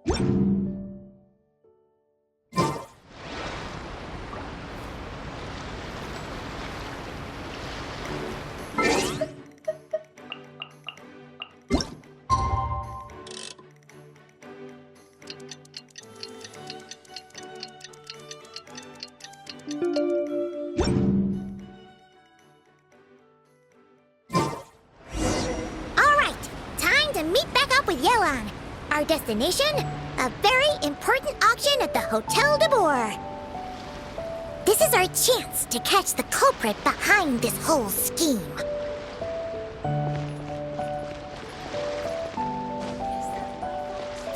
With Yelan. Our destination? A very important auction at the Hotel Deborh. This is our chance to catch the culprit behind this whole scheme.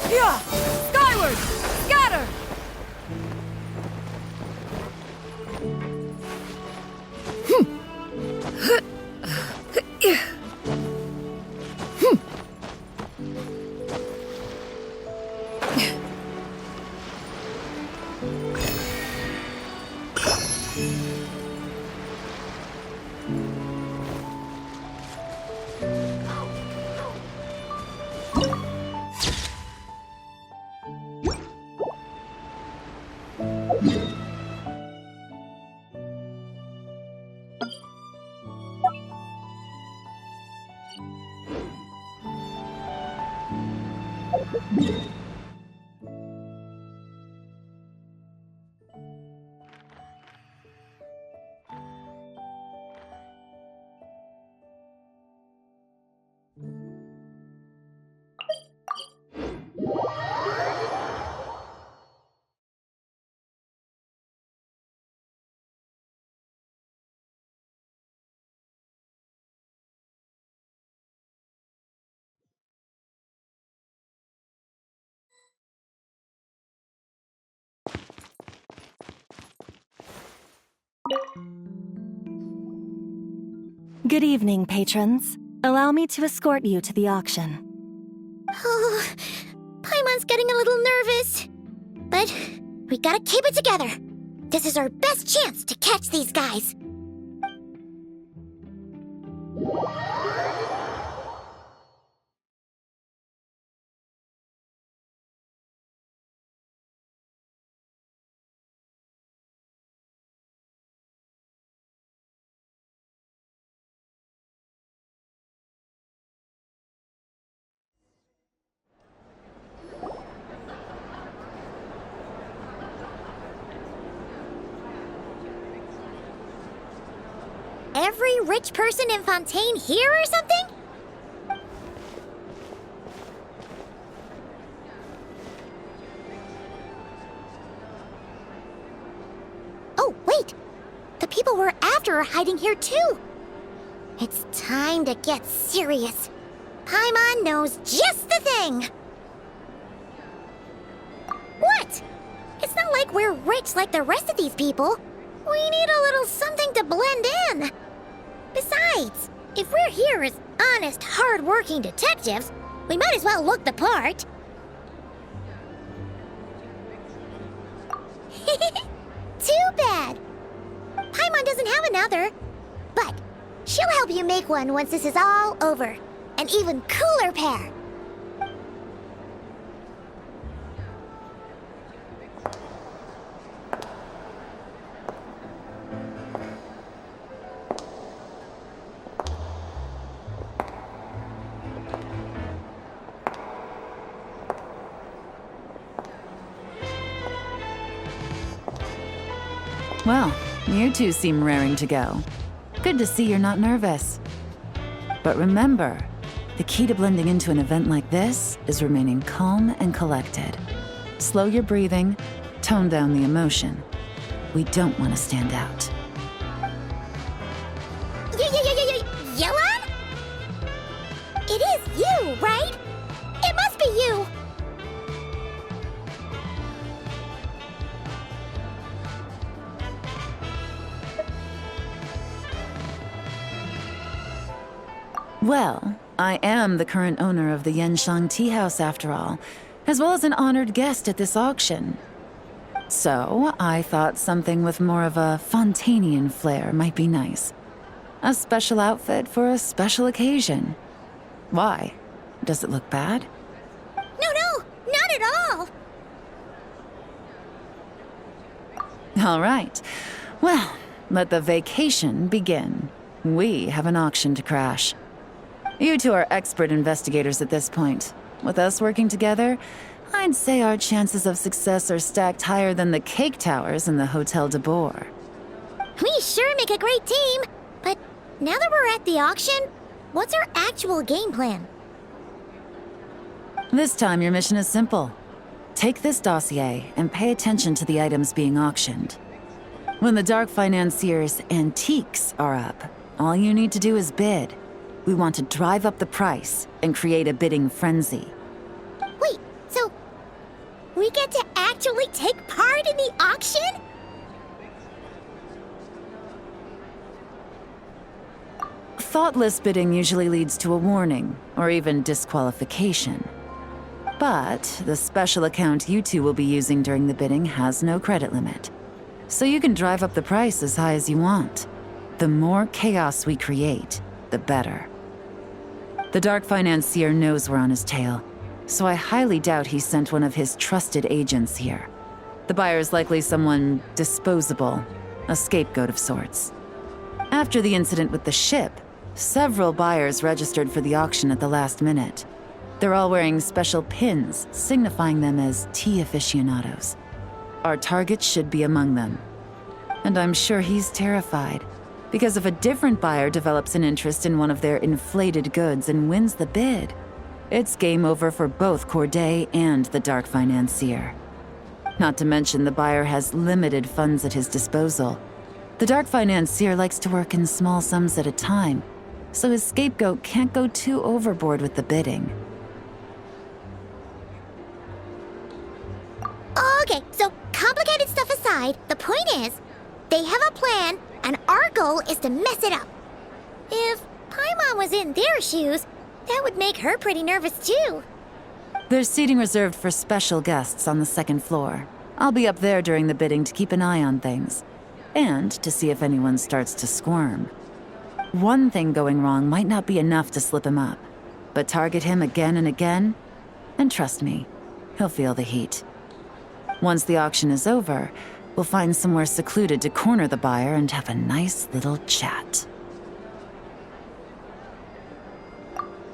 Yeah! Skyward! Scatter! Good evening, patrons. Allow me to escort you to the auction. Oh, Paimon's getting a little nervous. But we gotta keep it together. This is our best chance to catch these guys. Every rich person in Fontaine here or something? Oh, wait! The people we're after are hiding here too! It's time to get serious. Paimon knows just the thing! What? It's not like we're rich like the rest of these people. We need a little something to blend in. Besides, if we're here as honest, hard-working detectives, we might as well look the part. Too bad. Paimon doesn't have another. But she'll help you make one once this is all over. An even cooler pair. Well, you two seem raring to go. Good to see you're not nervous. But remember, the key to blending into an event like this is remaining calm and collected. Slow your breathing, tone down the emotion. We don't want to stand out. Yelan? It is you, right? It must be you. Well, I am the current owner of the Yenshang Tea House after all, as well as an honored guest at this auction. So, I thought something with more of a Fontainian flair might be nice. A special outfit for a special occasion. Why? Does it look bad? No, not at all. All right. Well, let the vacation begin. We have an auction to crash. You two are expert investigators at this point. With us working together, I'd say our chances of success are stacked higher than the cake towers in the Hotel Deborh. We sure make a great team, but now that we're at the auction, what's our actual game plan? This time your mission is simple. Take this dossier and pay attention to the items being auctioned. When the Dark Financier's antiques are up, all you need to do is bid. We want to drive up the price and create a bidding frenzy. Wait, so we get to actually take part in the auction? Thoughtless bidding usually leads to a warning, or even disqualification. But the special account you two will be using during the bidding has no credit limit. So you can drive up the price as high as you want. The more chaos we create, the better. The Dark Financier knows we're on his tail, so I highly doubt he sent one of his trusted agents here. The buyer's likely someone disposable, a scapegoat of sorts. After the incident with the ship, several buyers registered for the auction at the last minute. They're all wearing special pins, signifying them as tea aficionados. Our target should be among them. And I'm sure he's terrified, because if a different buyer develops an interest in one of their inflated goods and wins the bid, it's game over for both Corday and the Dark Financier. Not to mention the buyer has limited funds at his disposal. The Dark Financier likes to work in small sums at a time, so his scapegoat can't go too overboard with the bidding. Okay, so complicated stuff aside, the point is, they have a plan, and our goal is to mess it up. If Paimon was in their shoes, that would make her pretty nervous too. There's seating reserved for special guests on the second floor. I'll be up there during the bidding to keep an eye on things, and to see if anyone starts to squirm. One thing going wrong might not be enough to slip him up, but target him again and again, and trust me, he'll feel the heat. Once the auction is over, we'll find somewhere secluded to corner the buyer and have a nice little chat.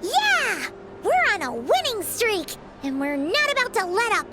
Yeah! We're on a winning streak, and we're not about to let up.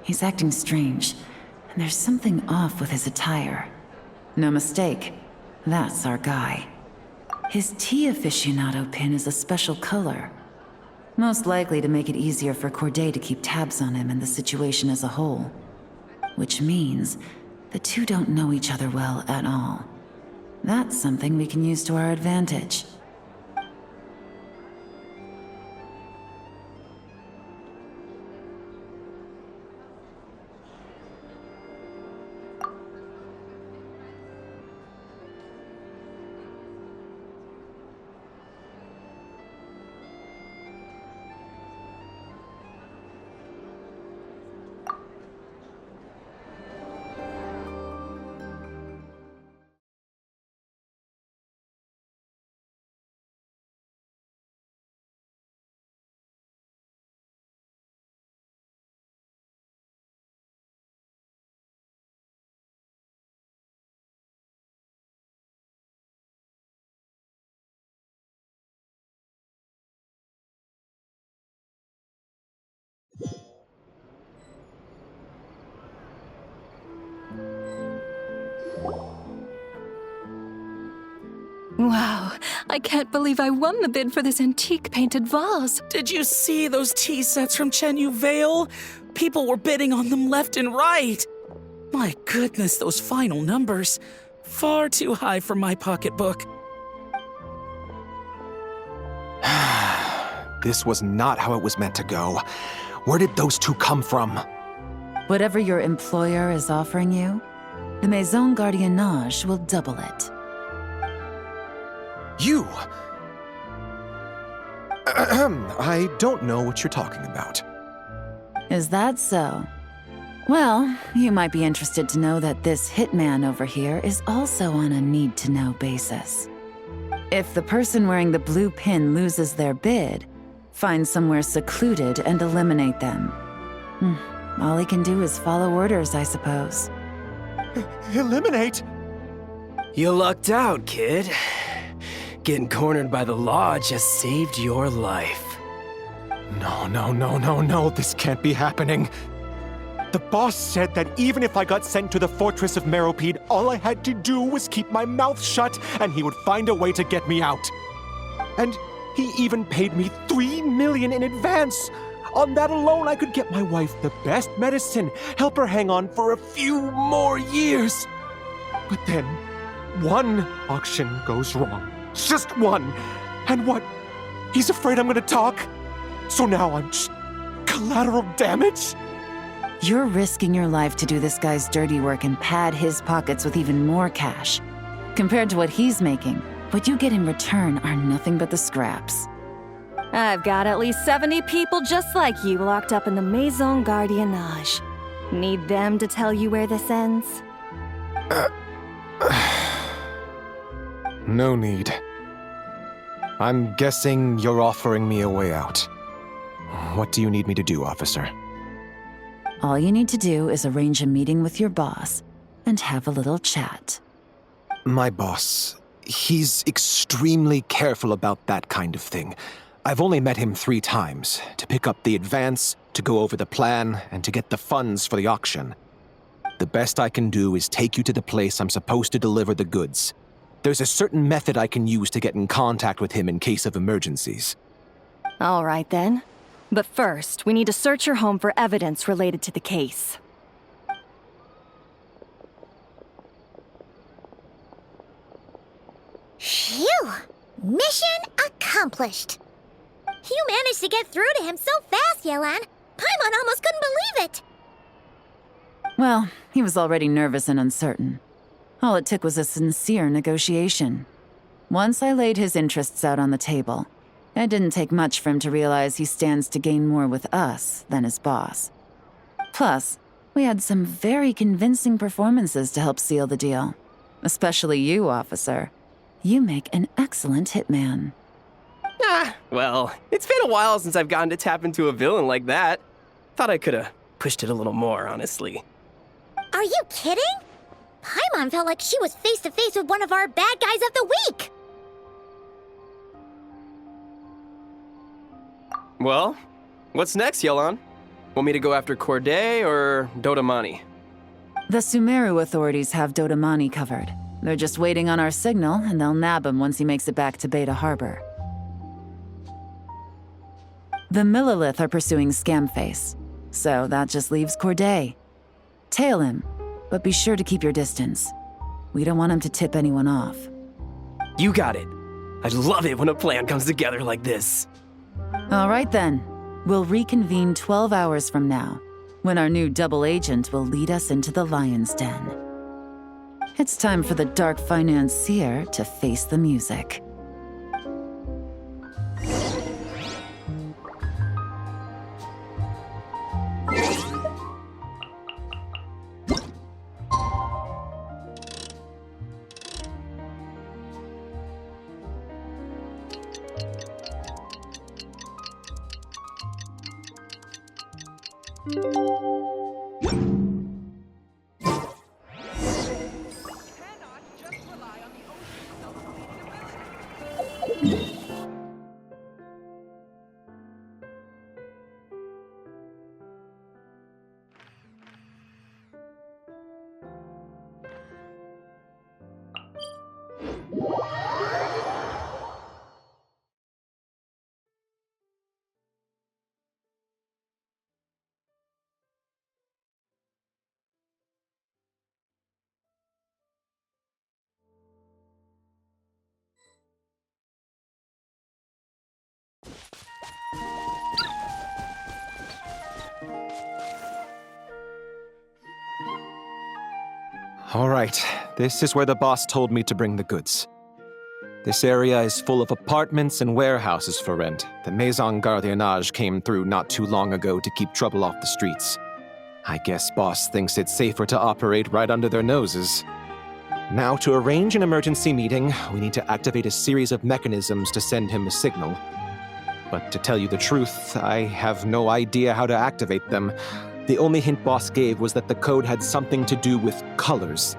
He's acting strange, and there's something off with his attire. No mistake, that's our guy. His tea aficionado pin is a special color. Most likely to make it easier for Corday to keep tabs on him and the situation as a whole. Which means the two don't know each other well at all. That's something we can use to our advantage. Wow, I can't believe I won the bid for this antique painted vase. Did you see those tea sets from Chen Yu Vale? People were bidding on them left and right. My goodness, those final numbers. Far too high for my pocketbook. This was not how it was meant to go. Where did those two come from? Whatever your employer is offering you, the Maison Gardiennage will double it. You! I don't know what you're talking about. Is that so? Well, you might be interested to know that this hitman over here is also on a need-to-know basis. If the person wearing the blue pin loses their bid, find somewhere secluded and eliminate them. All he can do is follow orders, I suppose. Eliminate? You lucked out, kid. Getting cornered by the law just saved your life. No, this can't be happening. The boss said that even if I got sent to the fortress of Meropide, all I had to do was keep my mouth shut and he would find a way to get me out. And he even paid me $3 million in advance. On that alone, I could get my wife the best medicine, help her hang on for a few more years. But then, one auction goes wrong. Just one. And what? He's afraid I'm gonna talk? So now I'm just collateral damage? You're risking your life to do this guy's dirty work and pad his pockets with even more cash. Compared to what he's making, what you get in return are nothing but the scraps. I've got at least 70 people just like you locked up in the Maison Gardiennage. Need them to tell you where this ends? No need. I'm guessing you're offering me a way out. What do you need me to do, officer? All you need to do is arrange a meeting with your boss and have a little chat. My boss, he's extremely careful about that kind of thing. I've only met him 3 times, to pick up the advance, to go over the plan, and to get the funds for the auction. The best I can do is take you to the place I'm supposed to deliver the goods. There's a certain method I can use to get in contact with him in case of emergencies. All right then. But first, we need to search your home for evidence related to the case. Phew! Mission accomplished. You managed to get through to him so fast, Yelan. Paimon almost couldn't believe it. Well, he was already nervous and uncertain. All it took was a sincere negotiation. Once I laid his interests out on the table, it didn't take much for him to realize he stands to gain more with us than his boss. Plus, we had some very convincing performances to help seal the deal. Especially you, officer. You make an excellent hitman. Well, it's been a while since I've gotten to tap into a villain like that. Thought I could have pushed it a little more, honestly. Are you kidding? Paimon felt like she was face to face with one of our bad guys of the week. Well, what's next, Yelan? Want me to go after Corday or Dodamani? The Sumeru authorities have Dodamani covered. They're just waiting on our signal, and they'll nab him once he makes it back to Beta Harbor. The Millilith are pursuing Scamface, so that just leaves Corday. Tail him, but be sure to keep your distance. We don't want him to tip anyone off. You got it. I love it when a plan comes together like this. All right then. We'll reconvene 12 hours from now, when our new double agent will lead us into the Lion's Den. It's time for the Dark Financier to face the music. All right, this is where the boss told me to bring the goods. This area is full of apartments and warehouses for rent. The Maison Gardiennage came through not too long ago to keep trouble off the streets. I guess boss thinks it's safer to operate right under their noses. Now, to arrange an emergency meeting, we need to activate a series of mechanisms to send him a signal. But to tell you the truth, I have no idea how to activate them. The only hint boss gave was that the code had something to do with colors.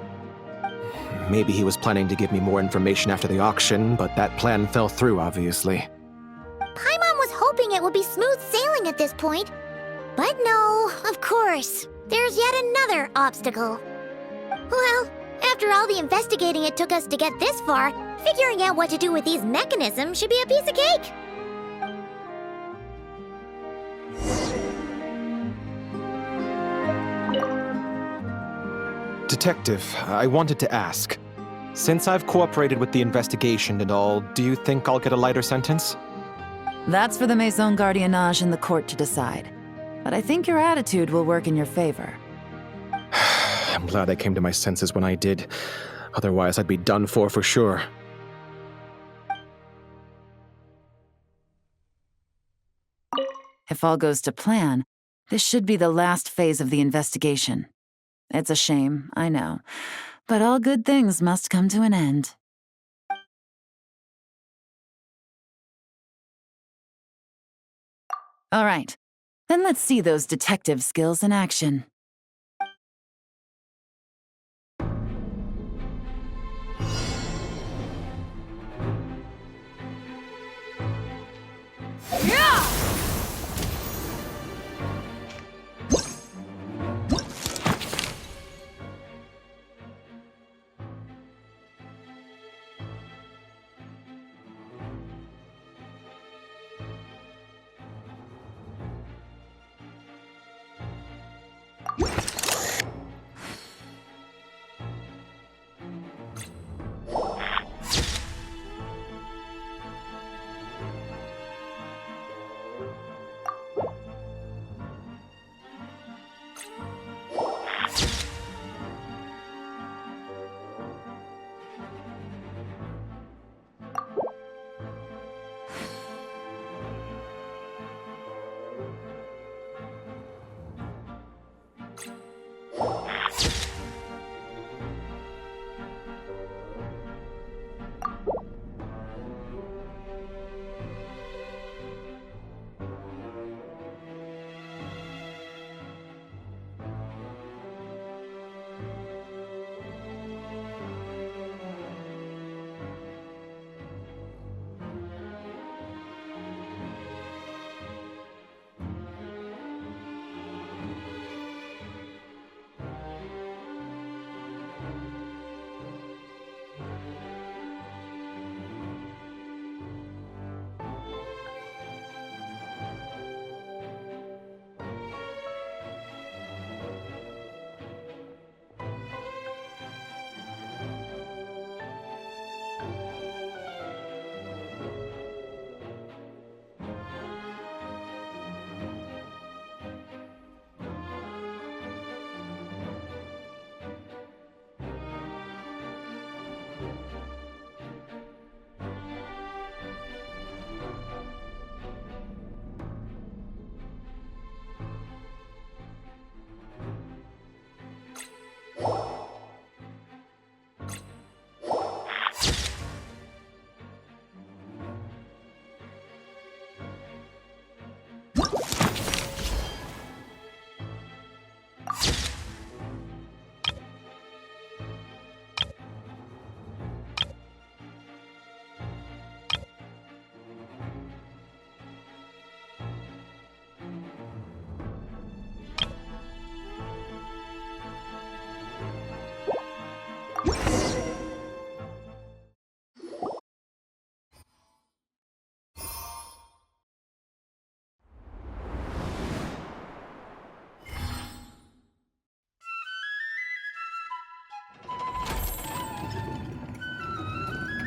Maybe he was planning to give me more information after the auction, but that plan fell through, obviously. Paimon was hoping it would be smooth sailing at this point. But no, of course. There's yet another obstacle. Well, after all the investigating it took us to get this far, figuring out what to do with these mechanisms should be a piece of cake. Detective, I wanted to ask. Since I've cooperated with the investigation and all, do you think I'll get a lighter sentence? That's for the Maison Gardiennage and the court to decide. But I think your attitude will work in your favor. I'm glad I came to my senses when I did. Otherwise, I'd be done for sure. If all goes to plan, this should be the last phase of the investigation. It's a shame, I know, but all good things must come to an end. All right, then let's see those detective skills in action.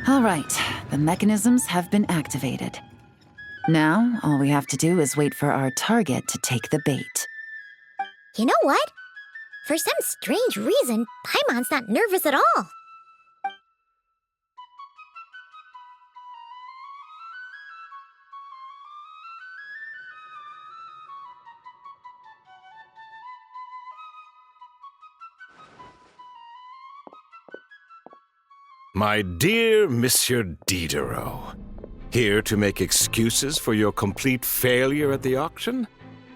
All right, the mechanisms have been activated. Now, all we have to do is wait for our target to take the bait. You know what? For some strange reason, Paimon's not nervous at all. My dear Monsieur Diderot, here to make excuses for your complete failure at the auction?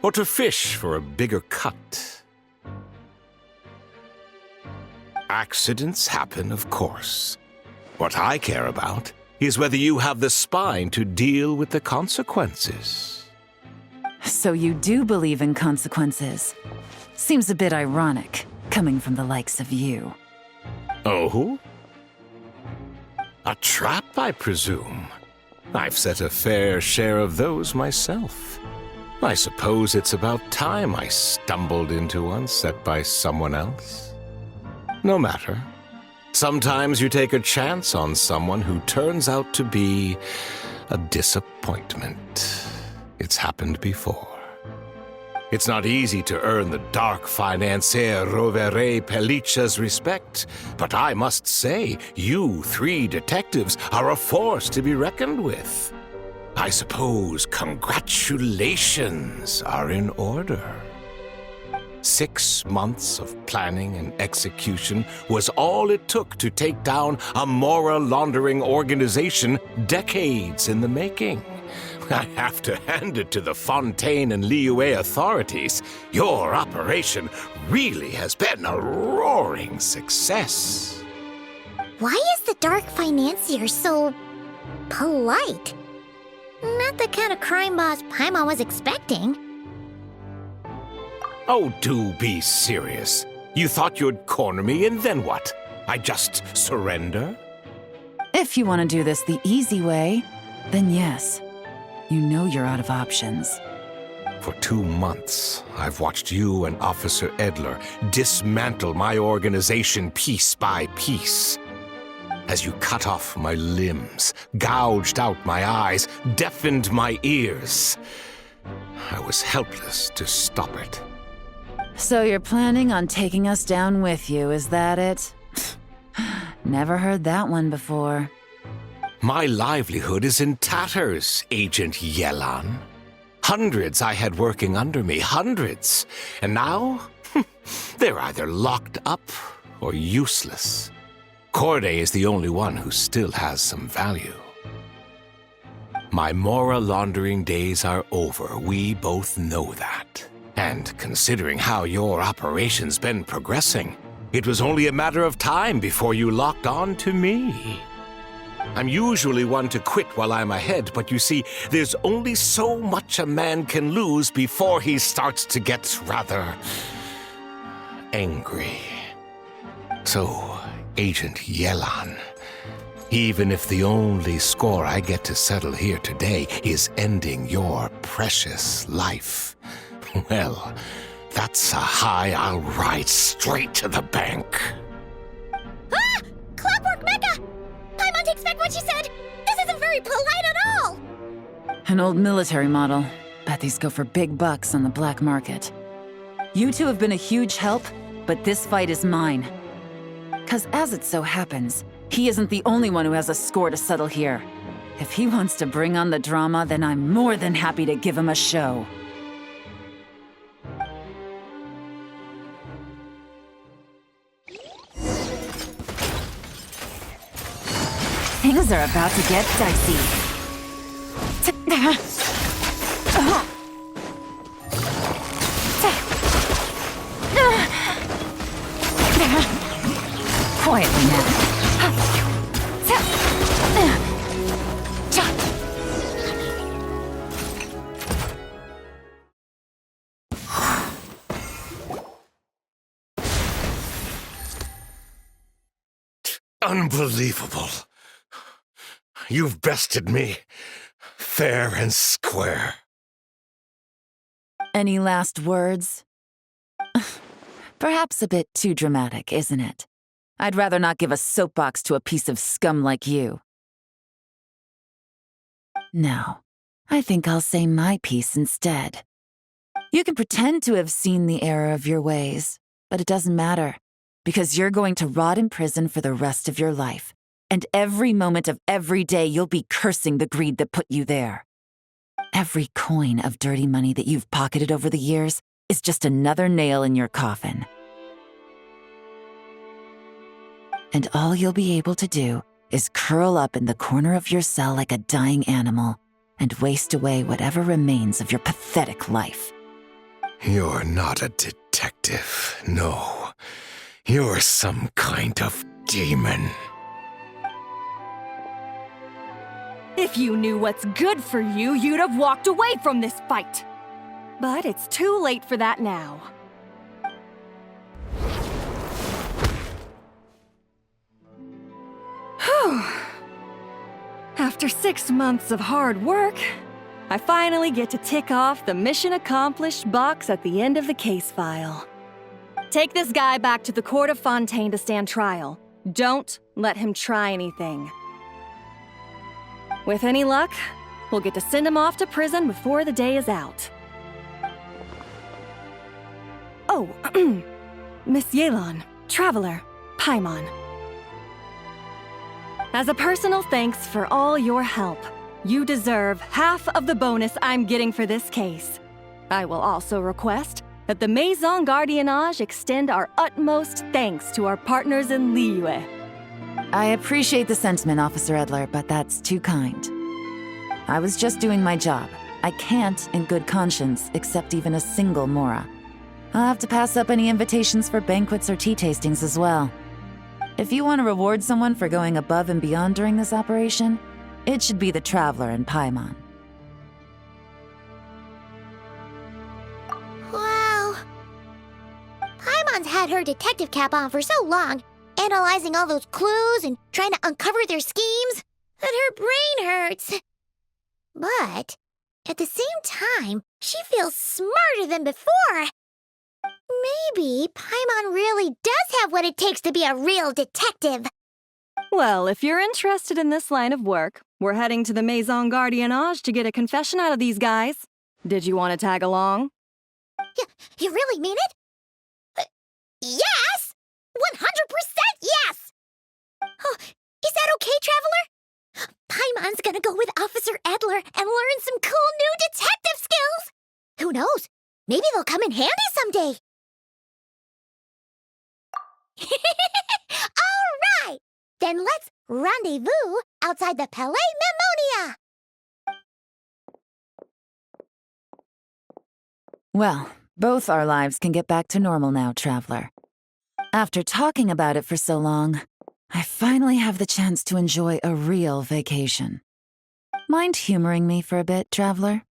Or to fish for a bigger cut? Accidents happen, of course. What I care about is whether you have the spine to deal with the consequences. So you do believe in consequences. Seems a bit ironic, coming from the likes of you. Oh? A trap, I presume. I've set a fair share of those myself. I suppose it's about time I stumbled into one set by someone else. No matter. Sometimes you take a chance on someone who turns out to be a disappointment. It's happened before. It's not easy to earn the dark Financier Rovere Pelliccia's respect, but I must say, you three detectives are a force to be reckoned with. I suppose congratulations are in order. 6 months of planning and execution was all it took to take down a moral laundering organization decades in the making. I have to hand it to the Fontaine and Liyue authorities. Your operation really has been a roaring success. Why is the Dark Financier so polite? Not the kind of crime boss Paimon was expecting. Oh, do be serious. You thought you'd corner me, and then what? I just surrender? If you want to do this the easy way, then yes. You know you're out of options. For 2 months, I've watched you and Officer Edler dismantle my organization piece by piece. As you cut off my limbs, gouged out my eyes, deafened my ears, I was helpless to stop it. So you're planning on taking us down with you, is that it? Never heard that one before. My livelihood is in tatters, Agent Yelan. Hundreds I had working under me, hundreds. And now, they're either locked up or useless. Corday is the only one who still has some value. My moral laundering days are over, we both know that. And considering how your operation's been progressing, it was only a matter of time before you locked on to me. I'm usually one to quit while I'm ahead, but you see, there's only so much a man can lose before he starts to get rather angry. So, Agent Yelan, even if the only score I get to settle here today is ending your precious life, well, that's a high I'll ride straight to the bank. Ah! Clockwork Mecha! Paimon takes back what she said! This isn't very polite at all! An old military model. Bet these go for big bucks on the black market. You two have been a huge help, but this fight is mine. 'Cause as it so happens, he isn't the only one who has a score to settle here. If he wants to bring on the drama, then I'm more than happy to give him a show. Things are about to get dicey. Quietly now. Unbelievable. You've bested me, fair and square. Any last words? Perhaps a bit too dramatic, isn't it? I'd rather not give a soapbox to a piece of scum like you. No, I think I'll say my piece instead. You can pretend to have seen the error of your ways, but it doesn't matter, because you're going to rot in prison for the rest of your life, and every moment of every day you'll be cursing the greed that put you there. Every coin of dirty money that you've pocketed over the years is just another nail in your coffin. And all you'll be able to do is curl up in the corner of your cell like a dying animal and waste away whatever remains of your pathetic life. You're not a detective, no. You're some kind of demon. If you knew what's good for you, you'd have walked away from this fight. But it's too late for that now. Whew. After 6 months of hard work, I finally get to tick off the mission accomplished box at the end of the case file. Take this guy back to the court of Fontaine to stand trial. Don't let him try anything. With any luck, we'll get to send him off to prison before the day is out. Oh, Miss Yelan, Traveler, Paimon. As a personal thanks for all your help, you deserve half of the bonus I'm getting for this case. I will also request that the Maison Gardiennage extend our utmost thanks to our partners in Liyue. I appreciate the sentiment, Officer Edler, but that's too kind. I was just doing my job. I can't, in good conscience, accept even a single Mora. I'll have to pass up any invitations for banquets or tea tastings as well. If you want to reward someone for going above and beyond during this operation, it should be the Traveler and Paimon. Wow. Paimon's had her detective cap on for so long, analyzing all those clues and trying to uncover their schemes, that her brain hurts. But at the same time, she feels smarter than before. Maybe Paimon really does have what it takes to be a real detective. Well, if you're interested in this line of work, we're heading to the Maison Gardiennage to get a confession out of these guys. Did you want to tag along? You really mean it? Yes! 100% yes! Oh, is that okay, Traveler? Paimon's gonna go with Officer Edler and learn some cool new detective skills! Who knows? Maybe they'll come in handy someday. All right! Then let's rendezvous outside the Palais Memonia! Well, both our lives can get back to normal now, Traveler. After talking about it for so long, I finally have the chance to enjoy a real vacation. Mind humoring me for a bit, Traveler?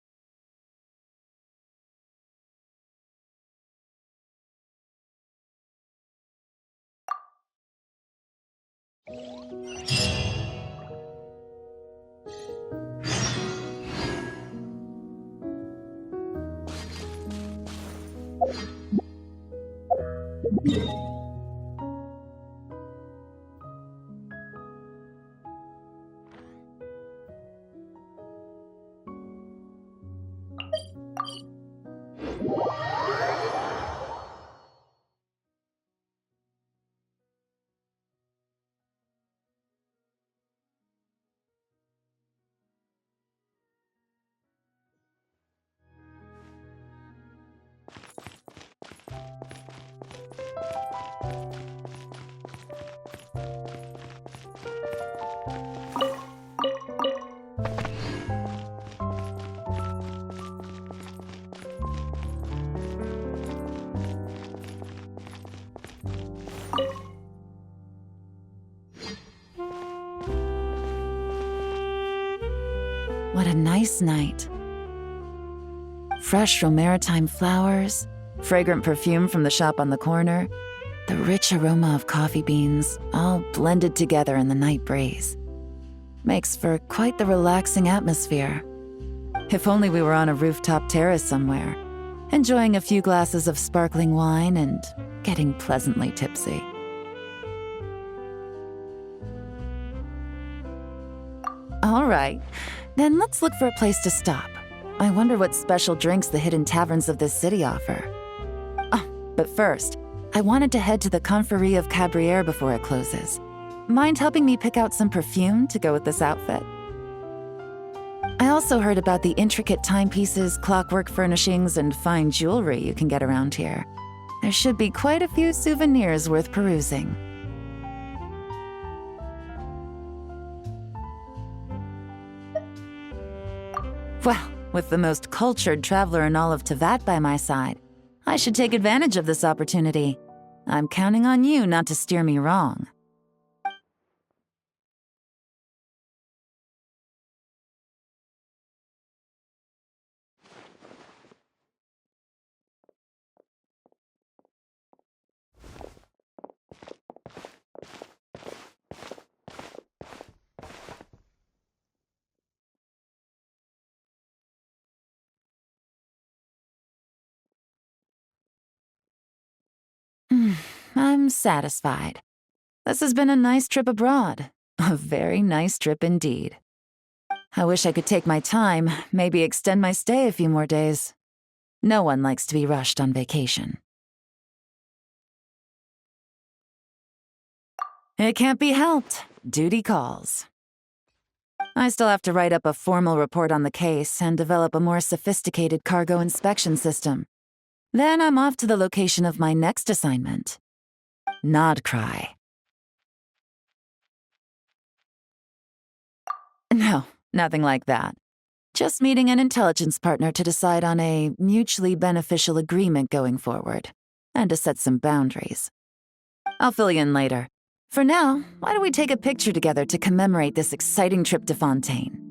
What a nice night. Fresh from maritime flowers, fragrant perfume from the shop on the corner, the rich aroma of coffee beans, all blended together in the night breeze. Makes for quite the relaxing atmosphere. If only we were on a rooftop terrace somewhere, enjoying a few glasses of sparkling wine and getting pleasantly tipsy. All right, then let's look for a place to stop. I wonder what special drinks the hidden taverns of this city offer. Oh, but first, I wanted to head to the Confrérie of Cabrières before it closes. Mind helping me pick out some perfume to go with this outfit? I also heard about the intricate timepieces, clockwork furnishings, and fine jewelry you can get around here. There should be quite a few souvenirs worth perusing. Well, with the most cultured traveler in all of Teyvat by my side, I should take advantage of this opportunity. I'm counting on you not to steer me wrong. I'm satisfied. This has been a nice trip abroad. A very nice trip indeed. I wish I could take my time, maybe extend my stay a few more days. No one likes to be rushed on vacation. It can't be helped. Duty calls. I still have to write up a formal report on the case and develop a more sophisticated cargo inspection system. Then I'm off to the location of my next assignment. Nodcry. No, nothing like that. Just meeting an intelligence partner to decide on a mutually beneficial agreement going forward, and to set some boundaries. I'll fill you in later. For now, why don't we take a picture together to commemorate this exciting trip to Fontaine?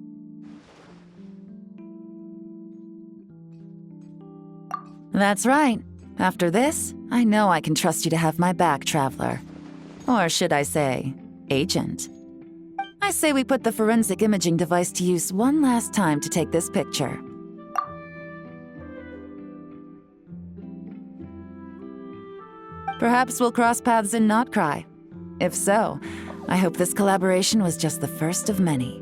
That's right. After this, I know I can trust you to have my back, Traveler. Or should I say, Agent. I say we put the forensic imaging device to use one last time to take this picture. Perhaps we'll cross paths in Nodcry. If so, I hope this collaboration was just the first of many.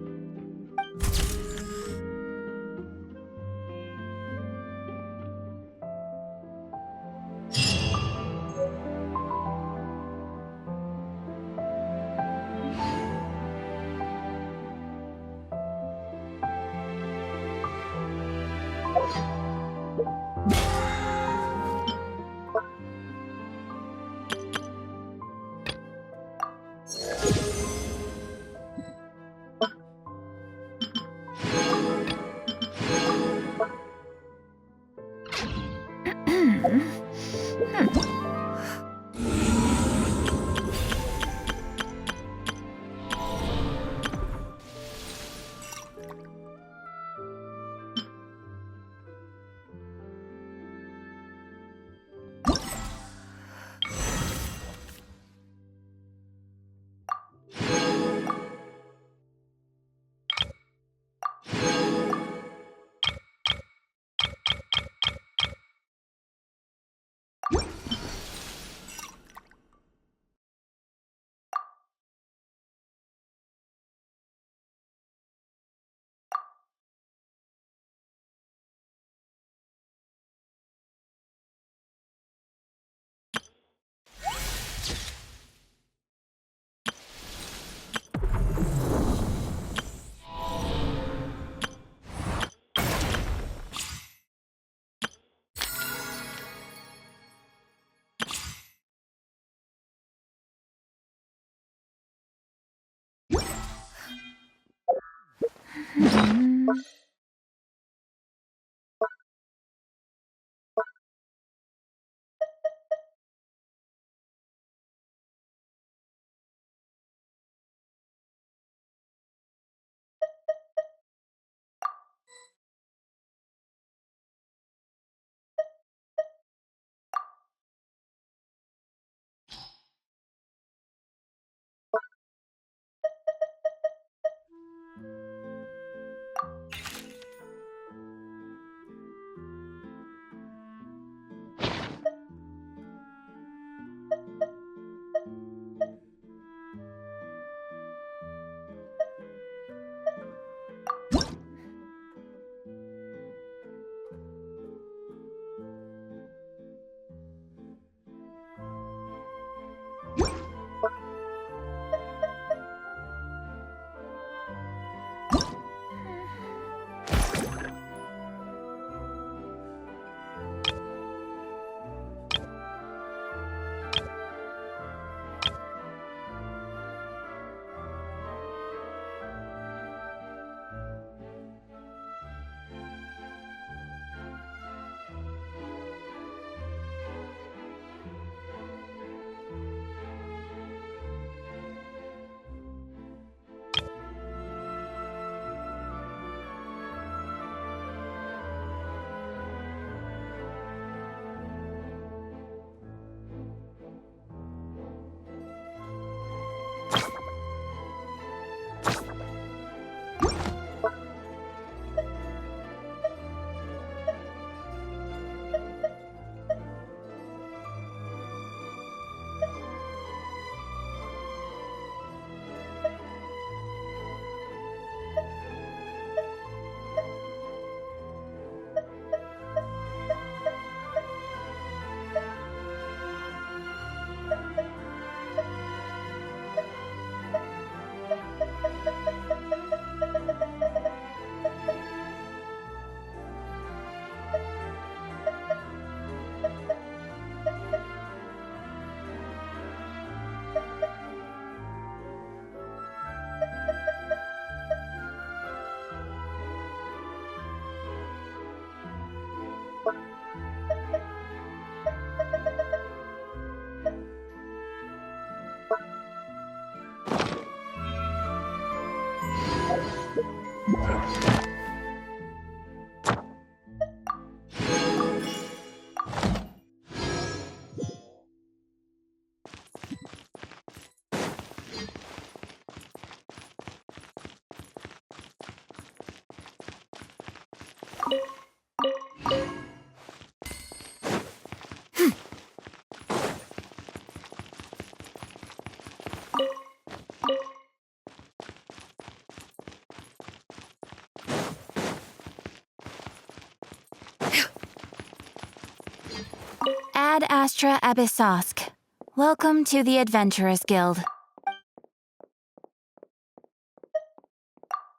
Ad Astra Abyssosk. Welcome to the Adventurers Guild.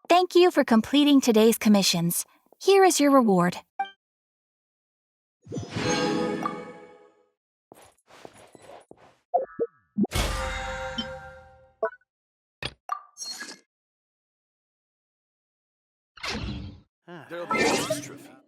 Thank you for completing today's commissions. Here is your reward. There'll be an extra fee.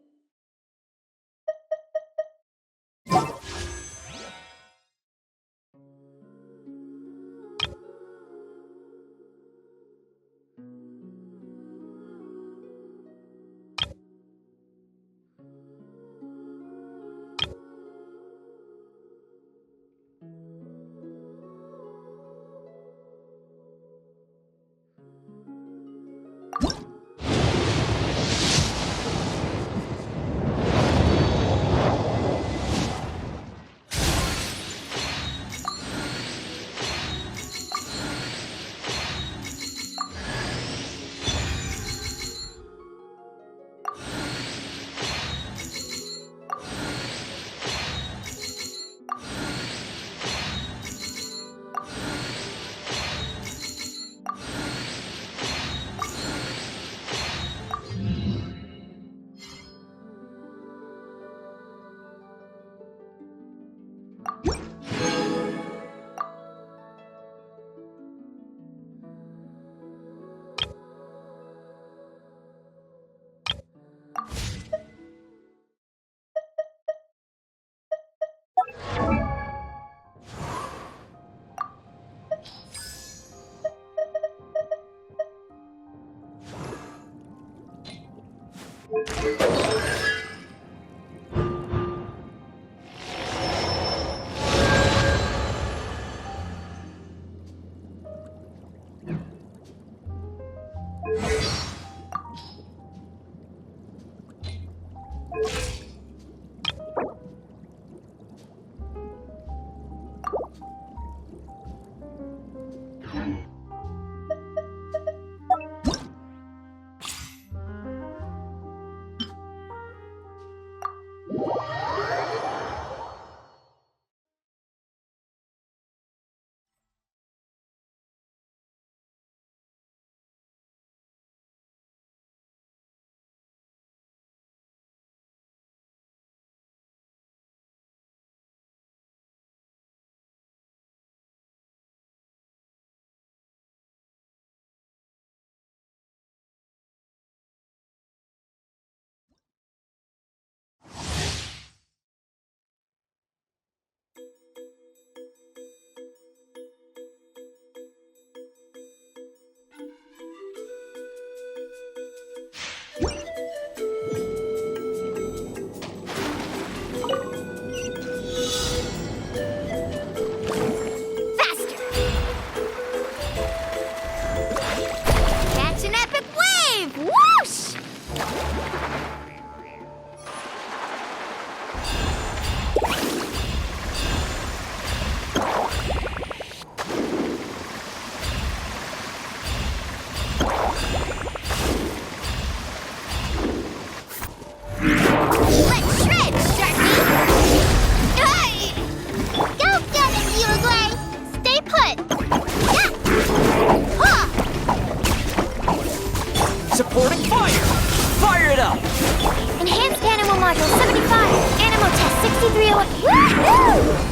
Supporting fire! Fire it up! Enhanced Animal Module 75. Animal Test 6301. Woohoo!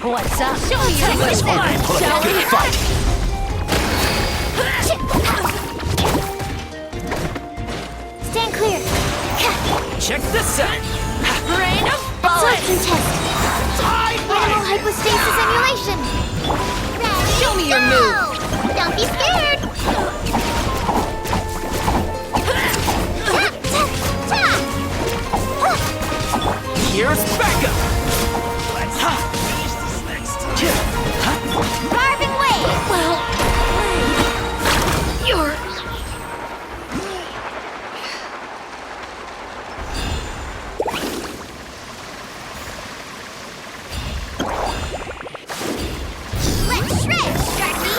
What's up? Show me your Let's fight! shall we? Fight! Stand clear. Check this out. Rain of bullets. Test. Animal hypostasis emulation. Ready, Show me your move. Don't be scared. Here's backup. Let's finish this next time. Carving wave. Well, you're... Let's shred, Sharky!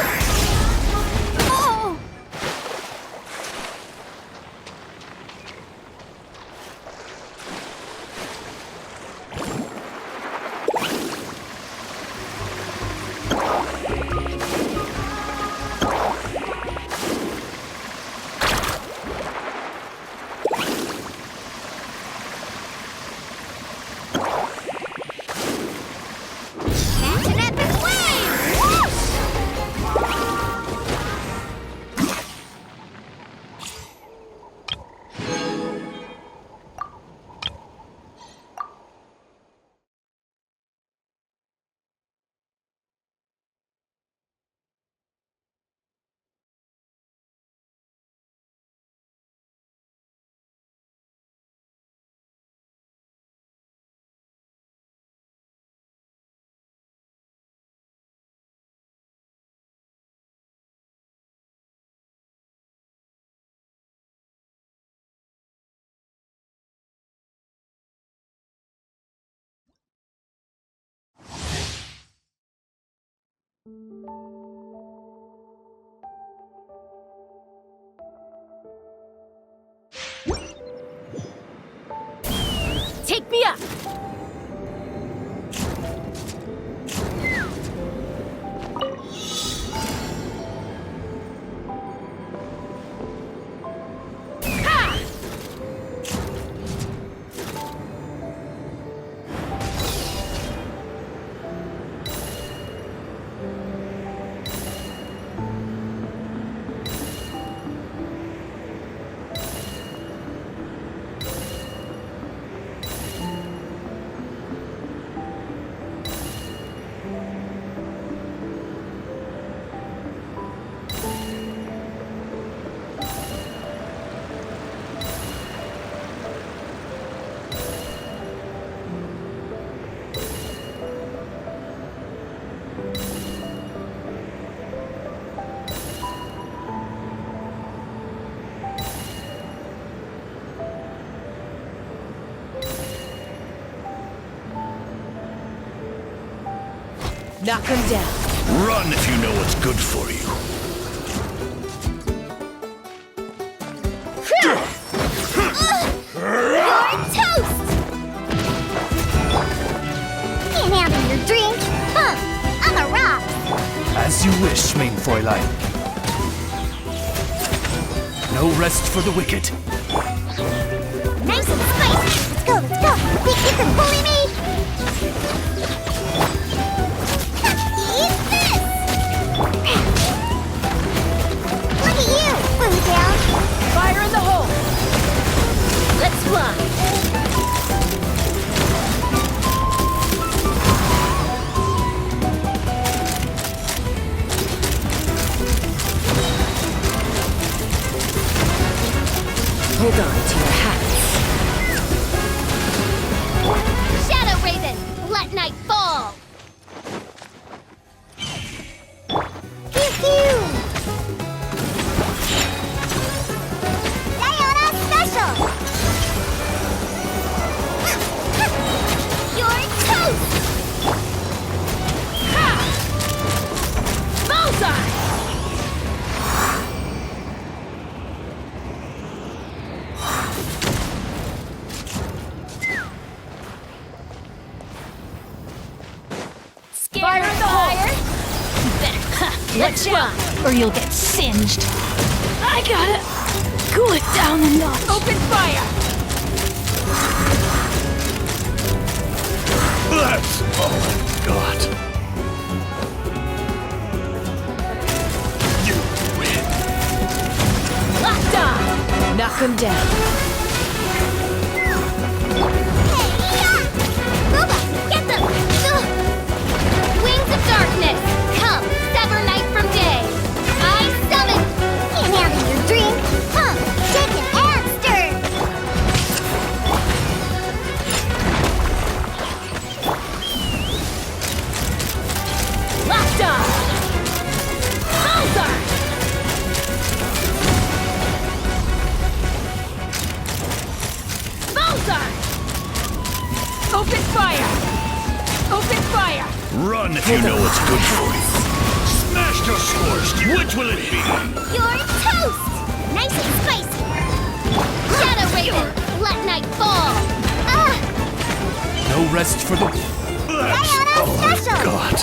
Oh! Catch an epic wave! Take me up! Knock him down. Run if you know what's good for you. You're toast! Can't handle your drink? Huh, I'm a rock. As you wish, main Fräulein. No rest for the wicked. Nice and spicy. Let's go, let's go. Think you can bully me? Eat this! Look at you, Boo Down. Fire in the hole! Let's fly! Hold on to your hats. Shadow Raven, let night fall. Pew pew. Diana Special. You're toast. Bullseye! Fire in the hole! Let's run, or you'll get singed. I gotta cool it down a notch. Open fire! That's all I've got. You win. them down. Get them! Wings of darkness, come, sever night from day. I summon. Can't handle your drink. Huh? Shaken and stirred. Locked on! Bullseye! Bullseye! Open fire! Open fire! Run if you know what's good for you. Smashed or scorched, which will it be? You're toast. Nice and spicy. Shadow Raven, let night fall. No rest for the... Special! God.